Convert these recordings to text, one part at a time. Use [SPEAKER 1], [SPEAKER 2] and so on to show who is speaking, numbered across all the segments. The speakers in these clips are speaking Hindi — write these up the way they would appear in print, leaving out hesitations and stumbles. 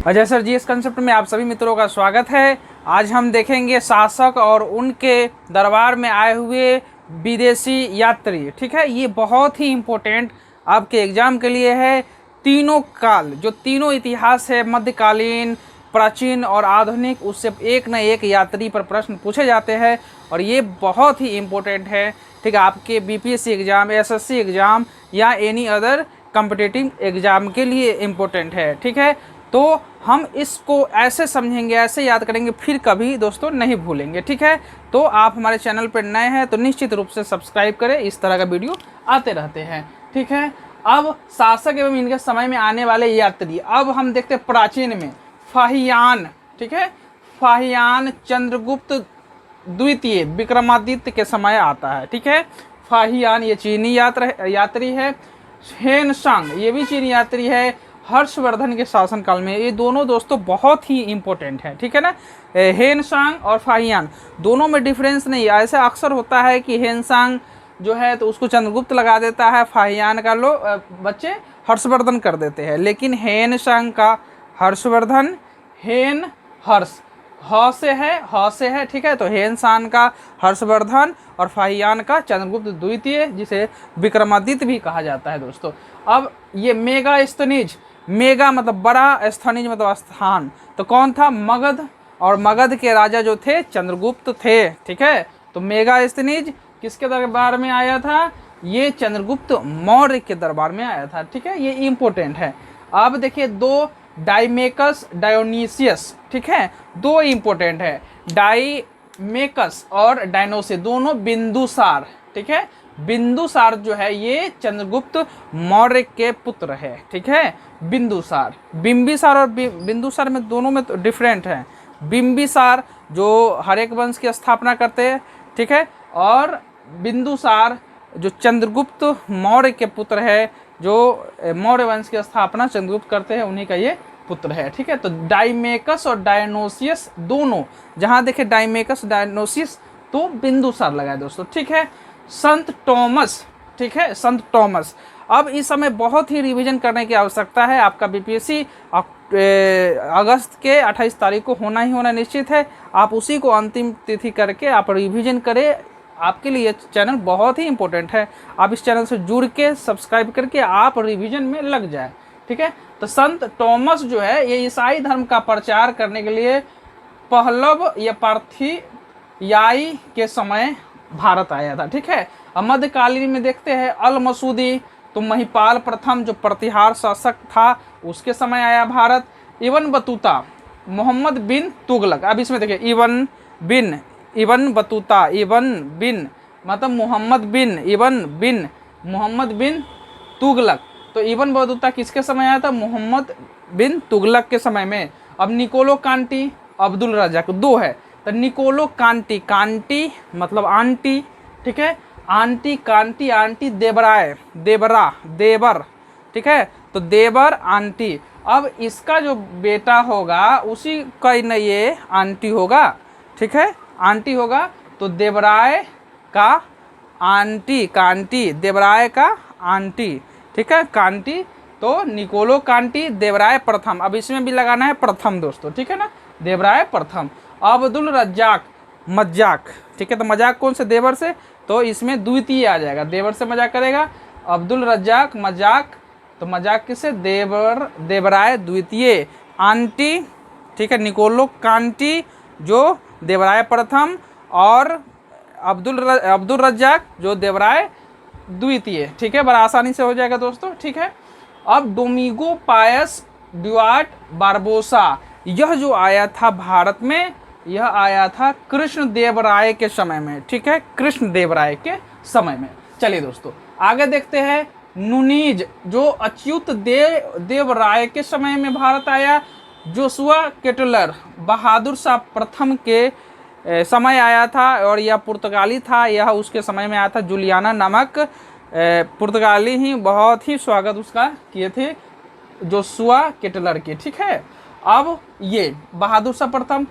[SPEAKER 1] अजय सर जी, इस कंसेप्ट में आप सभी मित्रों का स्वागत है। आज हम देखेंगे शासक और उनके दरबार में आए हुए विदेशी यात्री। ठीक है, ये बहुत ही इम्पोर्टेंट आपके एग्जाम के लिए है। तीनों काल, जो तीनों इतिहास है, मध्यकालीन, प्राचीन और आधुनिक, उससे एक न एक यात्री पर प्रश्न पूछे जाते हैं और ये बहुत ही इम्पोर्टेंट है। ठीक है, आपके बीपीएससी एग्ज़ाम, एसएससी एग्ज़ाम या एनी अदर कॉम्पिटिटिव एग्ज़ाम के लिए इम्पोर्टेंट है। ठीक है, तो हम इसको ऐसे समझेंगे, ऐसे याद करेंगे, फिर कभी दोस्तों नहीं भूलेंगे। ठीक है, तो आप हमारे चैनल पर नए हैं तो निश्चित रूप से सब्सक्राइब करें, इस तरह का वीडियो आते रहते हैं। ठीक है, अब शासक एवं इनके समय में आने वाले यात्री, अब हम देखते हैं प्राचीन में फाहियान। ठीक है, फाहियान चंद्रगुप्त द्वितीय विक्रमादित्य के समय आता है। ठीक है, फाहियान ये चीनी यात्री है। हेनसांग ये भी चीनी यात्री है, हर्षवर्धन के शासनकाल में। ये दोनों दोस्तों बहुत ही इंपॉर्टेंट है। ठीक है ना, हेनसांग और फाहियान दोनों में डिफरेंस नहीं है। ऐसा अक्सर होता है कि हेनसांग जो है तो उसको चंद्रगुप्त लगा देता है, फाहियान का बच्चे हर्षवर्धन कर देते हैं। लेकिन हेनसांग का हर्षवर्धन, हेन हर्ष, ह से है। ठीक है, तो हेनसांग का हर्षवर्धन और फाहियान का चंद्रगुप्त द्वितीय, जिसे विक्रमादित्य भी कहा जाता है दोस्तों। अब ये मेगा स्तनिज, मेगा मतलब बड़ा, स्थनिज मतलब स्थान, तो कौन था? मगध। और मगध के राजा जो थे चंद्रगुप्त थे। ठीक है, तो मेगा स्तनिज किसके दरबार में आया था? ये चंद्रगुप्त मौर्य के दरबार में आया था। ठीक है, ये इंपॉर्टेंट है। अब देखिए दो डाइमेकस, डायोनीसियस। ठीक है, दो इंपॉर्टेंट है, डाइमेकस और डायनोसियस, दोनों बिंदुसार। ठीक है, बिंदुसार जो है ये चंद्रगुप्त मौर्य के पुत्र है। ठीक है, बिंदुसार, बिंबिसार और बिंदुसार में दोनों में तो डिफरेंट है। बिंबिसार जो हरेक वंश की स्थापना करते हैं। ठीक है, और बिंदुसार जो चंद्रगुप्त मौर्य के पुत्र है, जो मौर्य वंश की स्थापना चंद्रगुप्त करते हैं, उन्हीं का ये पुत्र है। ठीक है, तो डाइमेकस और डायनोसियस दोनों, जहां देखे डाइमेकस डायनोसियस तो बिंदुसार लगाए दोस्तों। ठीक है, संत टॉमस। ठीक है, संत टॉमस। अब इस समय बहुत ही रिवीजन करने की आवश्यकता है। आपका बीपीएससी अगस्त के 28 तारीख को होना ही होना निश्चित है। आप उसी को अंतिम तिथि करके आप रिवीजन करें। आपके लिए चैनल बहुत ही इंपॉर्टेंट है। आप इस चैनल से जुड़ के सब्सक्राइब करके आप रिवीजन में लग जाए। ठीक है, तो संत टॉमस जो है ये ईसाई धर्म का प्रचार करने के लिए पहलव या पार्थियाई के समय भारत आया था। ठीक है, मध्यकालीन में देखते हैं अल मसूदी, तो महिपाल प्रथम जो प्रतिहार शासक था उसके समय आया भारत। इबन बतूता, मोहम्मद बिन तुगलक। अब इसमें देखिए इबन बतूता, इबन बिन मतलब मोहम्मद बिन, इबन बिन मोहम्मद बिन तुगलक। तो इबन बतूता किसके समय आया था? मोहम्मद बिन तुगलक के समय में। अब निकोलो कांटी, अब्दुल रजाक, दो है। तो निकोलो कांटी, कांटी मतलब आंटी। ठीक है, आंटी, कांटी, आंटी, देवराय, देवरा, देवर। ठीक है, तो देवर, आंटी। अब इसका जो बेटा होगा उसी का ये आंटी होगा। ठीक है, आंटी होगा, तो देवराय का आंटी, कांटी, देवराय का आंटी। ठीक है, कांटी, तो निकोलो कांटी, देवराय प्रथम। अब इसमें भी लगाना है प्रथम दोस्तों। ठीक है ना, देवराय प्रथम। अब्दुल रज्जाक, मज्जाक। ठीक है, तो मजाक कौन से? देवर से, तो इसमें द्वितीय आ जाएगा, देवर से मजाक करेगा। अब्दुल रज्जाक, मजाक, तो मजाक किसे? देवर, देवराय द्वितीय। आंटी, ठीक है, निकोलो कांटी जो देवराय प्रथम, और अब्दुल रज्जाक जो देवराय द्वितीय। ठीक है, बड़ा आसानी से हो जाएगा दोस्तों। ठीक है, अब डोमिंगो पायस ड्यूआर्ट बारबोसा, यह जो आया था भारत में, यह आया था कृष्ण देव राय के समय में। ठीक है, कृष्ण देव राय के समय में। चलिए दोस्तों आगे देखते हैं। नुनीज जो अच्युत देव राय के समय में भारत आया। जोशुआ केटलर बहादुर शाह प्रथम के समय आया था, और यह पुर्तगाली था, यह उसके समय में आया था। जुलियाना नामक पुर्तगाली ही बहुत ही स्वागत उसका किए थे जोशुआ केटलर के। ठीक है, अब ये बहादुर शाह प्रथम।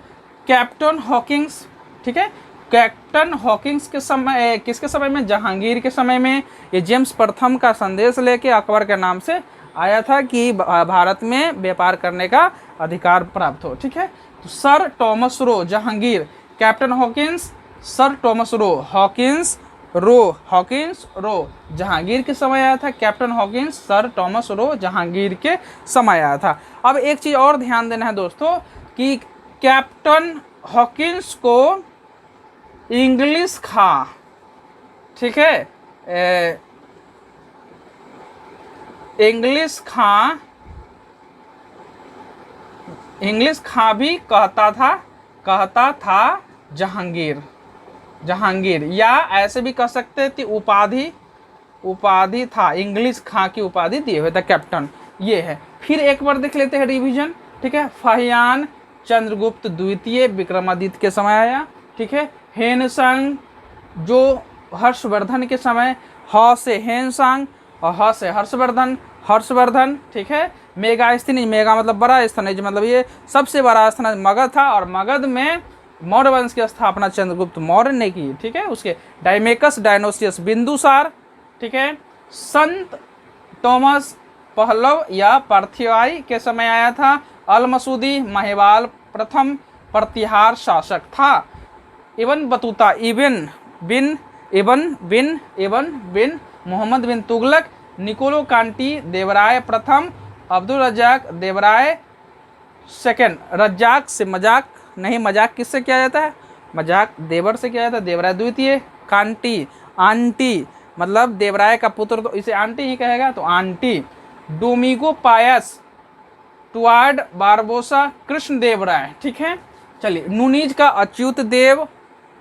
[SPEAKER 1] कैप्टन हॉकिंस, ठीक है, कैप्टन हॉकिंस के समय, किसके समय में? जहांगीर के समय में। ये जेम्स प्रथम का संदेश लेके अकबर के नाम से आया था कि भारत में व्यापार करने का अधिकार प्राप्त हो। ठीक है, तो sir Thomas Roe Jahangir, captain Hawkins, sir Thomas Roe, Hawkins Roe Jahangir के समय आया था, captain Hawkins sir Thomas Roe Jahangir के समय आया था। अब एक चीज़ और ध्यान देना है दोस्तों कि कैप्टन हॉकिंस को इंग्लिश खां, ठीक है, इंग्लिश खां भी कहता था जहांगीर, या ऐसे भी कह सकते थे उपाधि था, इंग्लिश खां की उपाधि दिए हुए था कैप्टन। ये है। फिर एक बार देख लेते हैं रिवीजन। ठीक है, फाहियान चंद्रगुप्त द्वितीय विक्रमादित्य के समय आया। ठीक है, हेनसांग जो हर्षवर्धन के समय, ह से हेनसांग और ह से हर्षवर्धन। ठीक है, मेगास्थनीज, मेगा मतलब बड़ा, स्थनीज मतलब ये सबसे बड़ा स्थनीज मगध था, और मगध में मौर्य वंश की स्थापना चंद्रगुप्त मौर्य ने की। ठीक है, उसके डायमेकस डायनोसियस बिंदुसार। ठीक है, संत थॉमस पहलव या पार्थिवाई के समय आया था। अल मसूदी महिवाल प्रथम प्रतिहार शासक था। इब्न बतूता, इब्न बिन मोहम्मद बिन तुगलक, निकोलो कांटी देवराय प्रथम, अब्दुल रज्जाक देवराय सेकंड। रज्जाक से मजाक नहीं, मजाक किससे किया जाता है? मजाक देवर से किया जाता है, देवराय द्वितीय। कांटी आंटी मतलब देवराय का पुत्र, तो इसे आंटी ही कहेगा, तो आंटी। डोमिगो पायस, टुआर्ड बारबोसा कृष्णदेव राय। ठीक है, चलिए नूनीज का अच्युत देव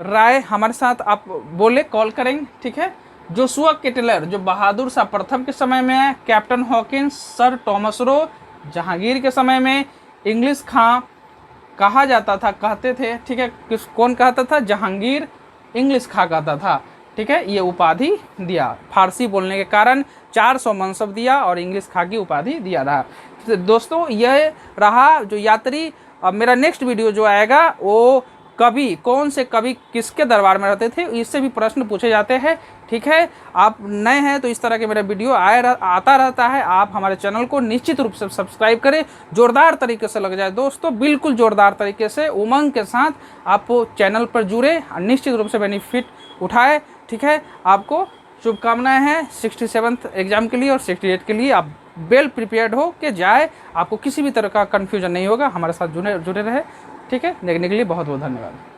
[SPEAKER 1] राय हमारे साथ आप बोले, कॉल करेंगे। ठीक है, जोशुआ केटलर जो बहादुर शाह प्रथम के समय में है। Captain Hawkins sir Thomas Roe Jahangir के समय में। इंग्लिश खां कहा जाता था, कहते थे। ठीक है, कौन कहता था? जहांगीर इंग्लिश खां कहता था। ठीक है, ये उपाधि दिया, फारसी बोलने के कारण 400 मनसब दिया और इंग्लिश खां की उपाधि दिया रहा। तो दोस्तों यह रहा जो यात्री। अब मेरा नेक्स्ट वीडियो जो आएगा वो कवि, कौन से कवि किसके दरबार में रहते थे, इससे भी प्रश्न पूछे जाते हैं। ठीक है, आप नए हैं तो इस तरह के मेरा वीडियो आता रहता है। आप हमारे चैनल को निश्चित रूप से सब्सक्राइब करें, जोरदार तरीके से लग जाए दोस्तों, बिल्कुल जोरदार तरीके से उमंग के साथ आप चैनल पर जुड़े, निश्चित रूप से बेनिफिट उठाए। ठीक है, आपको शुभकामनाएं हैं 67th एग्जाम के लिए और 68 के लिए। आप वेल प्रिपेयर्ड हो के जाए, आपको किसी भी तरह का कन्फ्यूजन नहीं होगा। हमारे साथ जुड़े रहे। ठीक है, देखने के लिए बहुत बहुत धन्यवाद।